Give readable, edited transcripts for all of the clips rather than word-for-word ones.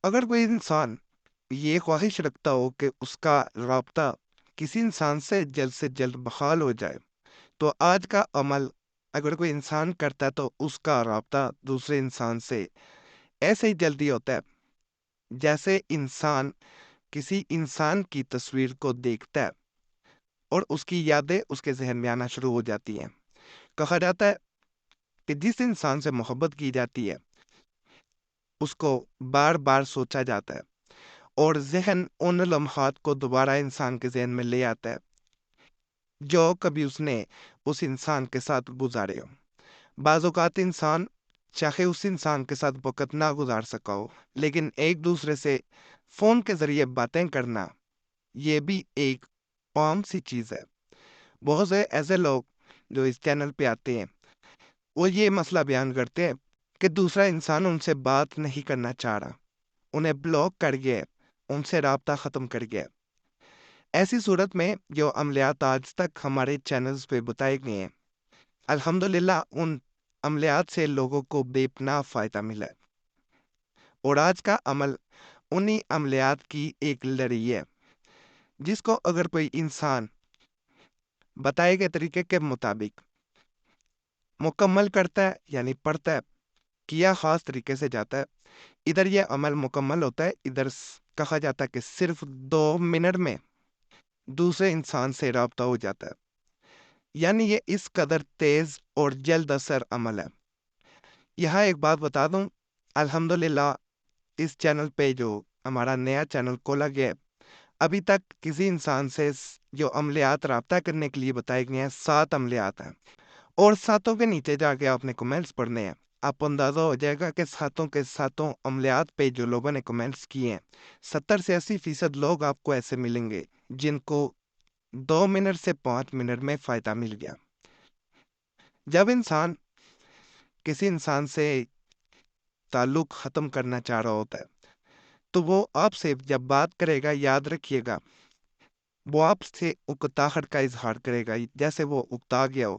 اگر کوئی انسان یہ خواہش رکھتا ہو کہ اس کا رابطہ کسی انسان سے جلد بحال ہو جائے، تو آج کا عمل اگر کوئی انسان کرتا ہے تو اس کا رابطہ دوسرے انسان سے ایسے ہی جلدی ہوتا ہے جیسے انسان کسی انسان کی تصویر کو دیکھتا ہے اور اس کی یادیں اس کے ذہن میں آنا شروع ہو جاتی ہیں۔ کہا جاتا ہے کہ جس انسان سے محبت کی جاتی ہے اس کو بار بار سوچا جاتا ہے اور ذہن ان لمحات کو دوبارہ انسان کے ذہن میں لے آتا ہے جو کبھی اس نے اس انسان کے ساتھ گزارے ہو۔ بعض اوقات انسان چاہے اس انسان کے ساتھ وقت نہ گزار سکا ہو، لیکن ایک دوسرے سے فون کے ذریعے باتیں کرنا یہ بھی ایک عام سی چیز ہے۔ بہت سے ایسے لوگ جو اس چینل پہ آتے ہیں وہ یہ مسئلہ بیان کرتے ہیں کہ دوسرا انسان ان سے بات نہیں کرنا چاہ رہا، انہیں بلاک کر گیا، ان سے رابطہ ختم کر گیا۔ ایسی صورت میں جو عملیات آج تک ہمارے چینلز پہ بتائے گئے ہیں، الحمدللہ ان عملیات سے لوگوں کو بے پناہ فائدہ ملا ہے، اور آج کا عمل انہی عملیات کی ایک لڑی ہے جس کو اگر کوئی انسان بتائے گئے طریقے کے مطابق مکمل کرتا ہے، یعنی پڑھتا ہے، کیا خاص طریقے سے جاتا ہے، ادھر یہ عمل مکمل ہوتا ہے، ادھر کہا جاتا ہے کہ صرف 2 منٹ میں دوسرے انسان سے رابطہ ہو جاتا ہے۔ یعنی یہ اس قدر تیز اور جلد اثر عمل ہے۔ یہاں ایک بات بتا دوں، الحمدللہ اس چینل پہ جو ہمارا نیا چینل کھولا گیا ہے، ابھی تک کسی انسان سے جو عملیات رابطہ کرنے کے لیے بتائے گئے ہیں 7 عملیات ہیں، اور 7 کے نیچے جا کے آپ نے کمنٹس پڑھنے ہیں۔ آپ اندازہ ہو جائے گا کہ 7 کے 7 عملیات پہ جو لوگوں نے کمنٹس کیے ہیں، 70 سے 80% لوگ آپ کو ایسے ملیں گے جن کو 2 منٹ سے 5 منٹ میں فائدہ مل گیا۔ جب انسان کسی انسان سے تعلق ختم کرنا چاہ رہا ہوتا ہے تو وہ آپ سے جب بات کرے گا، یاد رکھیے گا، وہ آپ سے اکتاہٹ کا اظہار کرے گا، جیسے وہ اکتا گیا ہو،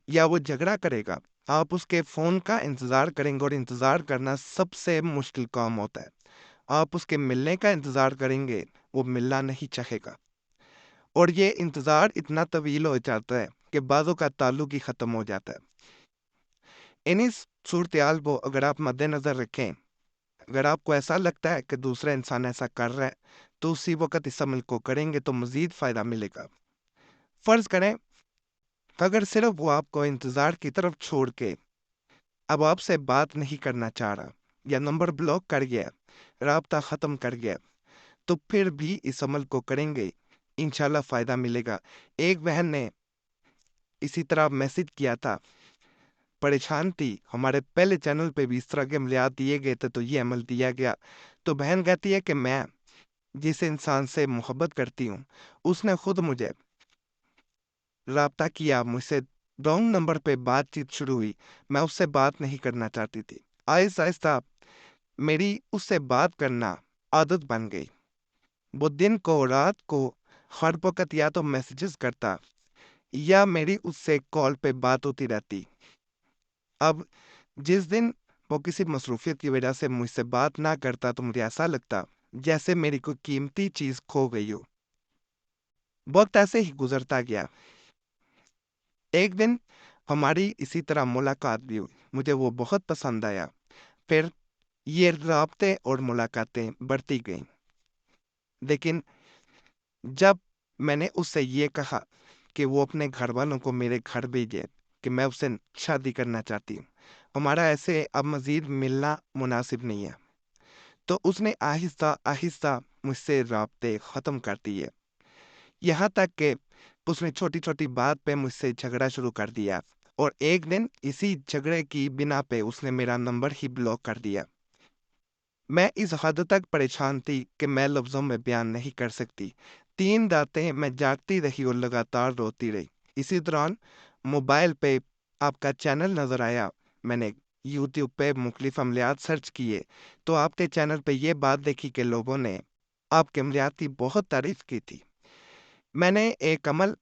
یا وہ جھگڑا کرے گا۔ آپ اس کے فون کا انتظار کریں گے، اور انتظار کرنا سب سے مشکل کام ہوتا ہے۔ آپ اس کے ملنے کا انتظار کریں گے، وہ ملنا نہیں چاہے گا، اور یہ انتظار اتنا طویل ہو جاتا ہے کہ بعضوں کا تعلق ہی ختم ہو جاتا ہے۔ انہی صورتحال کو اگر آپ مد نظر رکھیں، اگر آپ کو ایسا لگتا ہے کہ دوسرا انسان ایسا کر رہا ہے تو اسی وقت اس عمل کو کریں گے تو مزید فائدہ ملے گا۔ فرض کریں اگر صرف وہ آپ کو انتظار کی طرف چھوڑ کے اب آپ سے بات نہیں کرنا چاہ رہا، یا نمبر بلاک کر گیا، رابطہ ختم کر گیا، تو پھر بھی اس عمل کو کریں گے، انشاءاللہ فائدہ ملے گا۔ ایک بہن نے اسی طرح میسج کیا تھا، پریشان تھی، ہمارے پہلے چینل پہ بھی اس طرح کے عملیات دیے گئے تھے تو یہ عمل دیا گیا، تو بہن کہتی ہے کہ میں جس انسان سے محبت کرتی ہوں اس نے خود مجھے رابطہ کیا، مجھ سے رانگ نمبر پہ بات چیت شروع ہوئی، میں اس سے بات نہیں کرنا چاہتی تھی، آہستہ آہستہ میری اس سے بات کرنا عادت بن گئی، وہ دن کو رات کو ہر وقت یا تو میسیجز کرتا یا میری اس سے کال پہ بات ہوتی رہتی۔ اب جس دن وہ کسی مصروفیت کی وجہ سے مجھ سے بات نہ کرتا تو مجھے ایسا لگتا جیسے میری کوئی قیمتی چیز کھو گئی ہو۔ وقت ایسے ہی گزرتا گیا، ایک دن ہماری اسی طرح ملاقات بھی ہوئی، مجھے وہ بہت پسند آیا، پھر یہ رابطے اور ملاقاتیں بڑھتی گئیں، لیکن جب میں نے اس سے یہ کہا کہ وہ اپنے گھر والوں کو میرے گھر بھیجے کہ میں اس سے شادی کرنا چاہتی ہوں، ہمارا ایسے اب مزید ملنا مناسب نہیں ہے، تو اس نے آہستہ آہستہ مجھ سے رابطے ختم کر دیے، یہاں تک کہ اس نے چھوٹی چھوٹی بات پہ مجھ سے جھگڑا شروع کر دیا، اور ایک دن اسی جھگڑے کی بنا پہ اس نے میرا نمبر ہی بلاک کر دیا۔ میں اس حد تک پریشان تھی کہ میں لفظوں میں بیان نہیں کر سکتی، 3 راتیں میں جاگتی رہی اور لگاتار روتی رہی۔ اسی دوران موبائل پہ آپ کا چینل نظر آیا، میں نے یوٹیوب پہ مختلف عملیات سرچ کیے تو آپ کے چینل پہ یہ بات دیکھی کہ لوگوں نے آپ کے عملیات کی بہت تعریف کی تھی۔ میں نے ایک عمل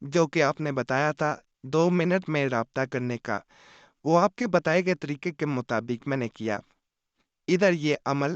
جو کہ آپ نے بتایا تھا 2 منٹ میں رابطہ کرنے کا، وہ آپ کے بتائے گئے طریقے کے مطابق میں نے کیا، ادھر یہ عمل